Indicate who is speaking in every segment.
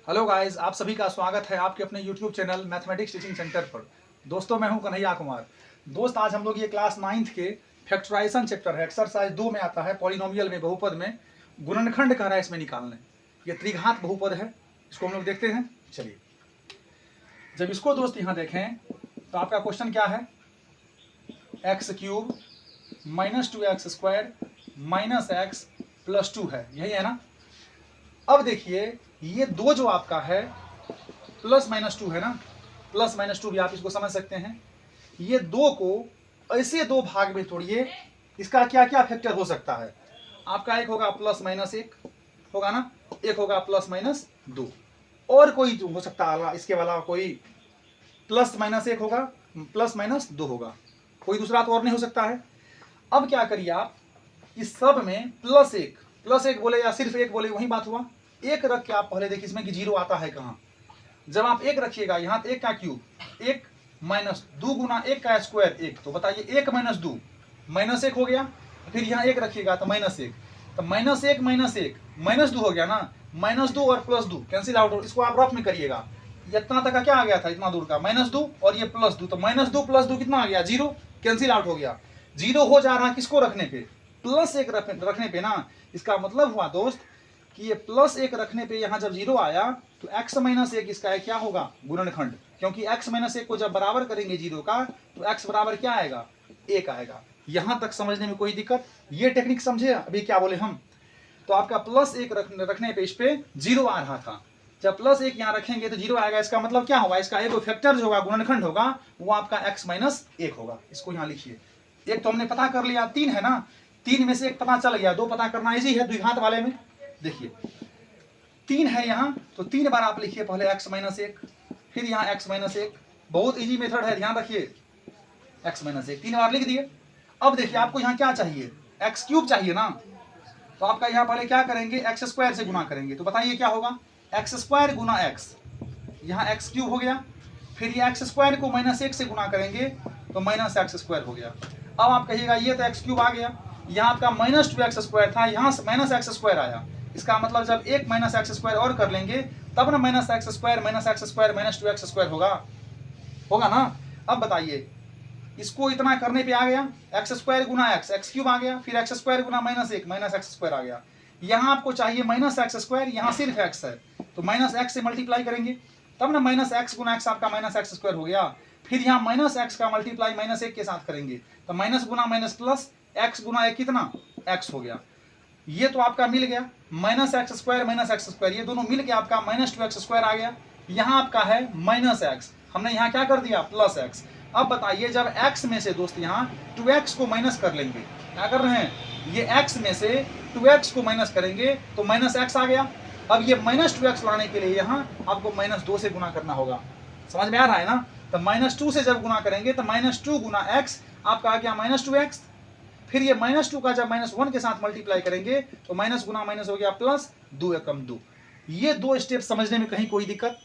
Speaker 1: Hello guys, आप सभी का स्वागत है आपके अपने YouTube channel mathematics teaching centre पर। दोस्तों, मैं हूं कन्हैया कुमार। दोस्त, आज हम लोग ये क्लास 9th के फैक्टराइजेशन चैप्टर है, एक्सरसाइज 2 में आता है, पॉलिनोमियल में, बहुपद में गुणनखंड कह रहा है इसमें निकालने। ये त्रिघात बहुपद है, इसको हम लोग देखते हैं। चलिए, जब इसको दोस्त यहाँ देखें तो आपका क्वेश्चन क्या है, x³ - 2x² - x + 2 है, यही है ना। अब देखिए, ये दो जो आपका है +-2 है ना, +-2 भी आप इसको समझ सकते हैं। ये दो को ऐसे दो भाग में तोड़िए, इसका क्या क्या फैक्टर हो सकता है। आपका एक होगा +-1 होगा ना, एक होगा +-2, और कोई हो सकता है इसके अलावा कोई +-1 होगा, +-2 होगा, कोई दूसरा तो और नहीं हो सकता है। अब क्या करिए आप, इस सब में +1 बोले या सिर्फ 1 बोले वही बात हुआ। एक रख के आप पहले देखिए इसमें कि 0 आता है कहाँ। जब आप 1 रखिएगा यहाँ, तो 1 का क्यूब 1 - 2 गुना 1 का स्क्वायर 1, तो बताइए 1 - 2 -1 हो गया। फिर यहाँ 1 रखिएगा तो -1, तो -1 -2 हो गया ना। -2 और +2 कैंसिल आउट, इसको आप रफ में करिएगा। इतना तक का क्या आ गया था, इतना दूर का -2 और ये +2, तो -2 + 2 कितना आ गया, 0, कैंसिल आउट हो गया। 0 हो जा रहा किसको रखने पे, +1 रखने पे ना। इसका मतलब हुआ दोस्त कि ये +1 रखने पे यहाँ जब 0 आया तो x - 1 इसका क्या होगा, गुणनखंड। क्योंकि x - 1 को जब बराबर करेंगे 0 का तो x बराबर क्या आएगा, 1 आएगा। यहां तक समझने में कोई दिक्कत, ये टेक्निक समझे अभी क्या बोले हम। तो आपका +1 रखने पे इस पे 0 आ रहा था, जब +1 यहाँ रखेंगे तो 0 आएगा। इसका मतलब क्या होगा, इसका एक फैक्टर जो होगा, गुणनखंड होगा, वो आपका x - 1 होगा। इसको यहाँ लिखिए। एक तो हमने पता कर लिया, 3 है ना, 3 में से एक पता चल गया, 2 पता करना इजी है द्विघात वाले में। देखिए 3 है यहाँ, तो 3 बार आप लिखिए पहले x - 1, फिर यहाँ x - 1। बहुत इजी मेथड है, ध्यान रखिए। x - 1 3 बार लिख दिए। अब देखिए आपको यहाँ क्या चाहिए, x³ चाहिए ना, तो आपका यहाँ पहले क्या करेंगे, x² से गुना करेंगे। तो बताइए क्या होगा, x² गुना x, यहाँ x³ हो गया। फिर ये x² को -1 से गुना करेंगे तो -x² हो गया। अब आप कहिएगा ये तो x³ आ गया, यहाँ आपका -2x² था, यहाँ -x² आया। इसका मतलब जब एक -x² और कर लेंगे तब ना -x² -2x² होगा ना। अब बताइए, इसको इतना करने पे आ गया, x² गुना x, x³ आ गया, फिर x² गुना -1 -x² आ गया। यहाँ आपको चाहिए -x², यहाँ सिर्फ x है, तो -x से मल्टीप्लाई करेंगे तब ना -x गुना x आपका -x² हो गया। फिर यहाँ -x का मल्टीप्लाई -1 के साथ करेंगे तो माइनस गुना माइनस प्लस, x गुना 1 कितना, x हो गया। ये तो आपका मिल गया -x², ये दोनों मिल के आपका -2x² आ गया। यहाँ आपका है -x, हमने यहाँ क्या कर दिया, +x। अब बताइए, जब x में से दोस्त यहाँ 2x को माइनस कर लेंगे, क्या कर रहे हैं, ये x में से 2x को माइनस करेंगे तो -x आ गया। अब ये -2x लाने के लिए यहाँ आपको -2 से गुना करना होगा। समझ में आ रहा है ना। तो -2 से जब गुना करेंगे तो -2 गुना x आपका आ गया -2x। फिर ये -2 का जब -1 के साथ मल्टीप्लाई करेंगे तो माइनस गुना माइनस हो गया प्लस, 2 एकम 2। ये दो स्टेप समझने में कहीं कोई दिक्कत।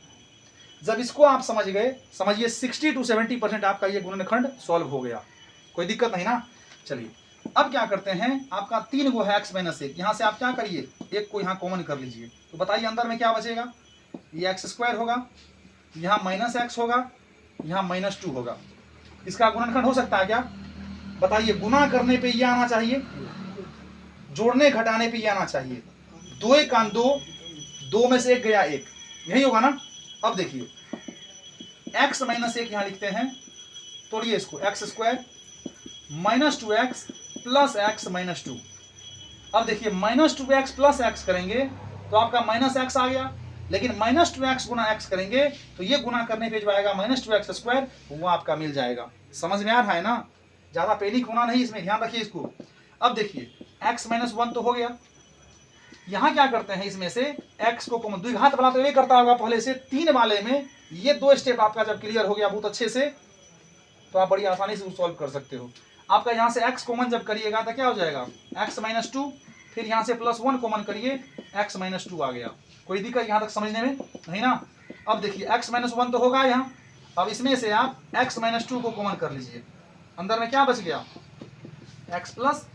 Speaker 1: जब इसको आप समझ गए, समझिए 60 to 70% आपका ये गुणनखंड सॉल्व हो गया, कोई दिक्कत नहीं ना। चलिए अब क्या करते हैं, आपका 3 गो है x - 1, यहाँ से आप क्या करिए, एक को यहाँ कॉमन कर लीजिए। तो बताइए अंदर में क्या बचेगा, ये x² होगा, यहाँ -x होगा, यहाँ -2 होगा। इसका गुणनखंड हो सकता है क्या, बताइए। गुना करने पे ये आना चाहिए, जोड़ने घटाने पे ये आना चाहिए। 2 1 2, 2 में से 1 गया 1, यही होगा ना। अब देखिए x - 1 यहाँ लिखते हैं, तोड़िए इसको, x² -2x प्लस x -2। अब देखिए -2x प्लस x करेंगे तो आपका -x आ गया, लेकिन -2x गुना x करेंगे तो ये गुना करने पे जो आएगा -2x² वो आपका मिल जाएगा। समझ में आ रहा है ना, ज्यादा पैनिक होना नहीं इसमें, ध्यान रखिए इसको। अब देखिए x - 1 तो हो गया। यहाँ क्या करते हैं, इसमें से x को कॉमन, द्विघात वाला तो ये करता होगा पहले से। 3 वाले में ये 2 स्टेप आपका जब क्लियर हो गया बहुत अच्छे से, तो आप बड़ी आसानी से सॉल्व कर सकते हो। आपका यहाँ से x कॉमन जब करिएगा तो क्या हो जाएगा, x - 2, फिर यहाँ से +1 कॉमन करिए, x - 2 आ गया। कोई दिक्कत यहाँ तक समझने में नहीं ना। अब देखिए x - 1 तो होगा यहाँ, अब इसमें से आप x - 2 को कॉमन कर लीजिए, अंदर में क्या बच गया, x +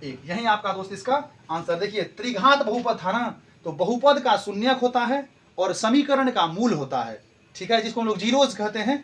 Speaker 1: 1। यही आपका दोस्त इसका आंसर। देखिए त्रिघात बहुपद था ना, तो बहुपद का शून्यक होता है और समीकरण का मूल होता है, ठीक है, जिसको हम लोग जीरोज कहते हैं।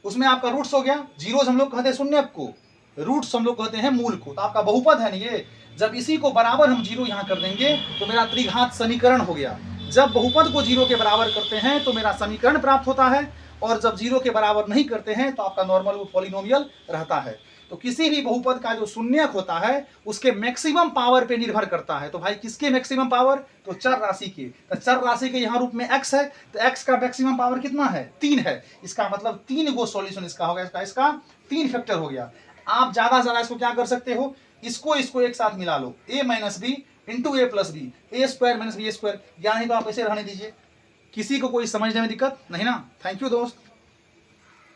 Speaker 1: उसमें आपका रूट्स हो गया, जीरोज हम लोग कहते हैं शून्यक को, रूट्स हम लोग कहते हैं मूल को। तो आपका बहुपद है ना ये, जब इसी को बराबर हम जीरो यहाँ कर देंगे तो मेरा त्रिघात समीकरण हो गया। जब बहुपद को जीरो के बराबर करते हैं तो मेरा समीकरण प्राप्त होता है, और जब जीरो के बराबर नहीं करते हैं तो आपका नॉर्मल वो पॉलिनोमियल रहता है। तो किसी भी बहुपद का जो शून्यक होता है उसके मैक्सिमम पावर पे निर्भर करता है। तो भाई किसके मैक्सिमम पावर? तो चर राशि के। तो चर राशि के यहाँ रूप में x है, तो x का मैक्सिमम पावर कितना है? 3 है। इसका मतलब 3 गो सॉल्यूशन इसका होगा, इसका 3 फैक्टर हो गया। आप ज्यादा से ज्यादा इसको क्या कर सकते हो, इसको एक साथ मिला लो, a minus b into a plus b, a square minus b square, या नहीं तो आप ऐसे रहने दीजिए। किसी को कोई समझने में दिक्कत नहीं ना? थैंक यू दोस्त।